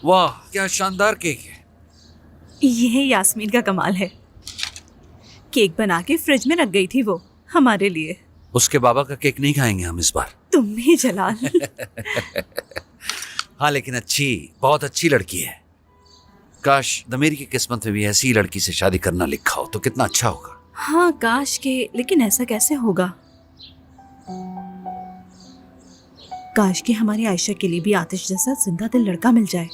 वाह क्या शानदार केक है। ये यास्मीन का कमाल है। केक बना के फ्रिज में रख गई थी वो हमारे लिए। उसके बाबा का केक नहीं खाएंगे हम इस बार। तुम भी जलाल। हाँ लेकिन बहुत अच्छी लड़की है। काश दमीर की किस्मत में भी ऐसी लड़की से शादी करना लिखा हो तो कितना अच्छा होगा। हाँ काश के, लेकिन ऐसा कैसे होगा। काश कि हमारी आयशा के लिए भी आतिश जैसा जिंदा दिल लड़का मिल जाए।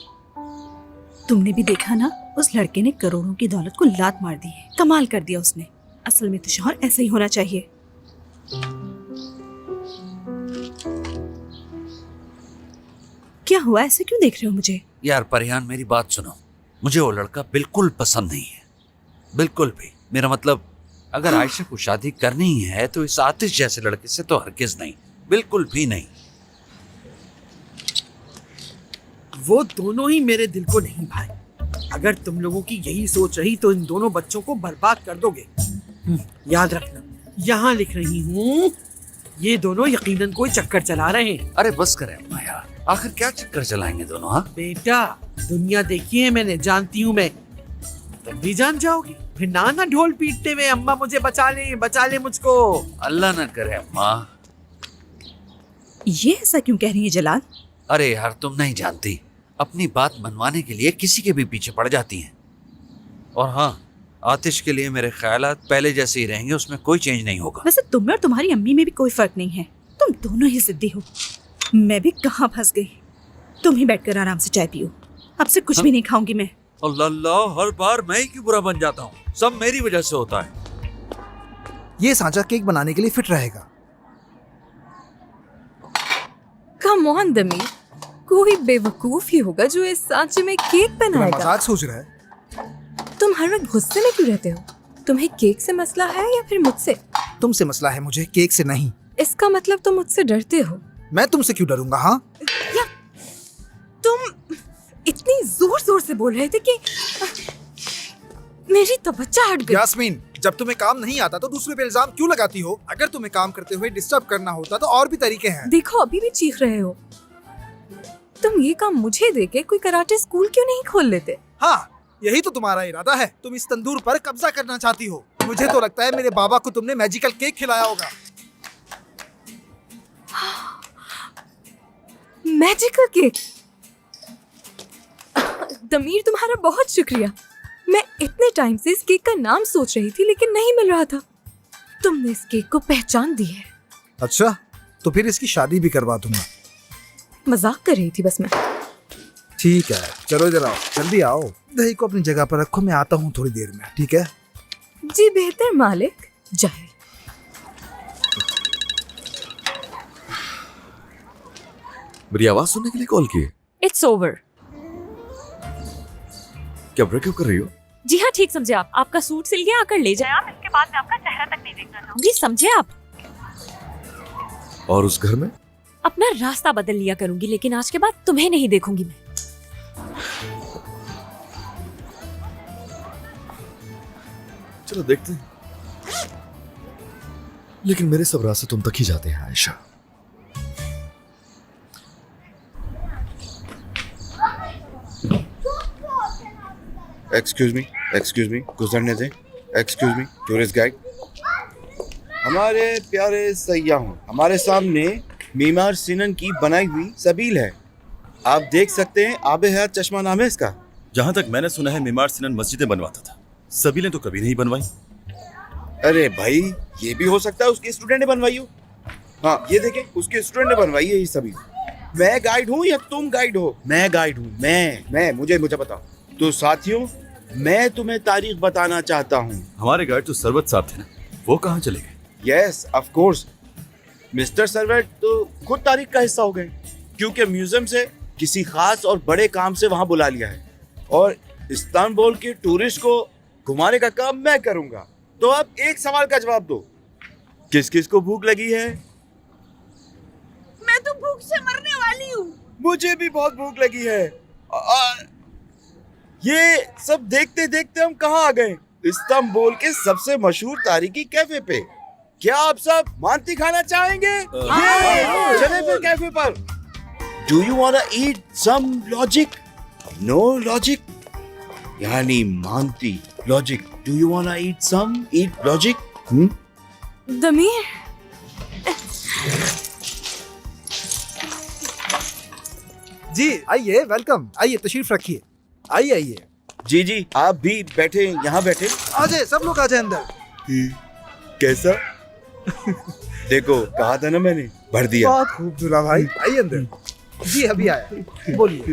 तुमने भी देखा ना, उस लड़के ने करोड़ों की दौलत को लात मार दी है। कमाल कर दिया उसने। असल में तो शौहर ऐसा ही होना चाहिए। क्या हुआ, ऐसे क्यों देख रहे हो मुझे? यार परिहान मेरी बात सुनो, मुझे वो लड़का बिल्कुल पसंद नहीं है, बिल्कुल भी। मेरा मतलब अगर आयशा को शादी करनी है तो इस आतिश जैसे लड़के से तो हरगिज नहीं, बिल्कुल भी नहीं। वो दोनों ही मेरे दिल को नहीं भाई। अगर तुम लोगों की यही सोच रही तो इन दोनों बच्चों को बर्बाद कर दोगे। याद रखना, यहाँ लिख रही हूँ, ये दोनों यकीनन कोई चक्कर चला रहे हैं। अरे बस करें अम्मा यार, आखिर क्या चक्कर चलाएंगे दोनों। हाँ बेटा, दुनिया देखी है मैंने, जानती हूँ मैं। तुम भी जान जाओगी। फिर ना ढोल पीटते हुए अम्मा मुझे बचा ले मुझको। अल्लाह ना करे अम्मा। ये ऐसा क्यों कह रही है जलाल? अरे यार तुम नहीं जानती, अपनी बात मनवाने के लिए किसी के भी पीछे पड़ जाती हैं। और हाँ, आतिश के लिए मेरे ख्यालात पहले जैसे ही रहेंगे, उसमें कोई चेंज नहीं होगा। वैसे तुम में और तुम्हारी अम्मी में भी कोई फर्क नहीं है। तुम दोनों ही जिद्दी हो। मैं भी कहाँ फंस गई। तुम ही बैठकर आराम से चाय पियो। अब से कुछ भी नहीं खाऊंगी मैं। अल्लाह, हर बार मैं ही क्यों बुरा बन जाता हूँ? सब मेरी वजह से होता है। ये सांचा केक बनाने के लिए फिट रहेगा। कम ऑन दमीर, कोई बेवकूफ ही होगा जो इस सांचे में केक बनाएगा। मजाक सोच रहा है? तुम हर वक्त गुस्से में क्यों रहते हो? तुम्हें केक से मसला है या फिर मुझसे? तुमसे मसला है मुझे, केक से नहीं। इसका मतलब तुम मुझसे डरते हो। मैं तुमसे क्यों डरूंगा? हाँ, तुम इतनी जोर जोर से बोल रहे थे कि मेरी तवज्जो हट गई। यास्मीन, जब तुम्हें काम नहीं आता तो दूसरे पे इल्जाम क्यों लगाती हो? अगर तुम्हें काम करते हुए डिस्टर्ब करना होता तो और भी तरीके हैं। देखो अभी भी चीख रहे हो। तुम ये काम मुझे देके कोई कराटे स्कूल क्यों नहीं खोल लेते? हाँ, यही तो तुम्हारा इरादा है। तुम इस तंदूर पर कब्जा करना चाहती हो। मुझे तो लगता है मेरे बाबा को तुमने मैजिकल केक खिलाया होगा। Magical cake? दमीर तुम्हारा बहुत शुक्रिया। मैं इतने टाइम से इस केक का नाम सोच रही थी लेकिन नहीं मिल रहा था। तुमने इस केक को पहचान दी है। अच्छा, तो फिर इसकी शादी भी करवा दूंगा। मजाक कर रही थी बस मैं। ठीक है, चलो इधर आओ, जल्दी आओ। दही को अपनी जगह पर रखो, मैं आता हूँ थोड़ी देर में, ठीक है? जी बेहतर मालिक। जाए। मेरी आवाज सुनने के लिए कॉल की? It's over. क्या ब्रेकअप कर रही हो? जी हाँ, ठीक समझे आप। आपका सूट सिल गया, आकर ले जाए आप। इसके बाद मैं आपका चेहरा तक नहीं देखना चाहूंगी, समझे आप? और उस घर में? अपना रास्ता बदल लिया करूंगी, लेकिन आज के बाद तुम्हें नहीं देखूंगी मैं। चलो देखते हैं। लेकिन मेरे सब रास्ते तुम तक ही जाते हैं आयशा। एक्सक्यूज मी, गुजरने दें। Excuse me, tourist guide. हमारे प्यारे सयाहों, हमारे सामने मीमार सिनन की बनाई हुई सबील है। आप देख सकते हैं, आबे हयात चश्मा नाम है इसका। जहाँ तक मैंने सुना है मीमार सिनन मस्जिदें बनवाता था, सबीलें तो कभी नहीं बनवाई। अरे भाई, ये भी हो सकता है उसके स्टूडेंट ने बनवाई हो। हाँ, ये देखें, उसके स्टूडेंट ने बनवाई है ये सबील। मैं गाइड हूँ या तुम गाइड हो? मैं गाइड हूँ, मैं मुझे बताओ। तो साथियों, मैं तुम्हें तारीख बताना चाहता हूँ। हमारे गाइड तो सरवत साहब थे ना, वो कहाँ चले गए? Yes of course, mister Sarwat तो खुद तारीख का हिस्सा हो गए, क्योंकि म्यूजियम से किसी खास और बड़े काम से वहां बुला लिया है और इस्तांबुल के टूरिस्ट को घुमाने का काम मैं करूंगा। तो अब एक सवाल का जवाब दो, किस किस को भूख लगी है? मैं तो भूख से मरने वाली हूँ। मुझे भी बहुत भूख लगी है। ये सब देखते देखते हम कहाँ आ गए? इस्तांबुल के सबसे मशहूर तारीखी कैफे पे। क्या आप सब मांती खाना चाहेंगे? चले फिर कैफे पर। Do you wanna eat some logic? No logic यानी मानती logic. Do you wanna eat some? Eat logic. दमीर, जी आइए, वेलकम. आइए, तशरीफ रखिए. आइए आइए. जी जी, आप भी बैठे, यहाँ बैठे. आ जाए, सब लोग आ जाए अंदर. कैसा? देखो, कहा था ना मैंने, भर दिया. बहुत खूब दूल्हा भाई. आइए अंदर. जी अभी आया. बोलिए.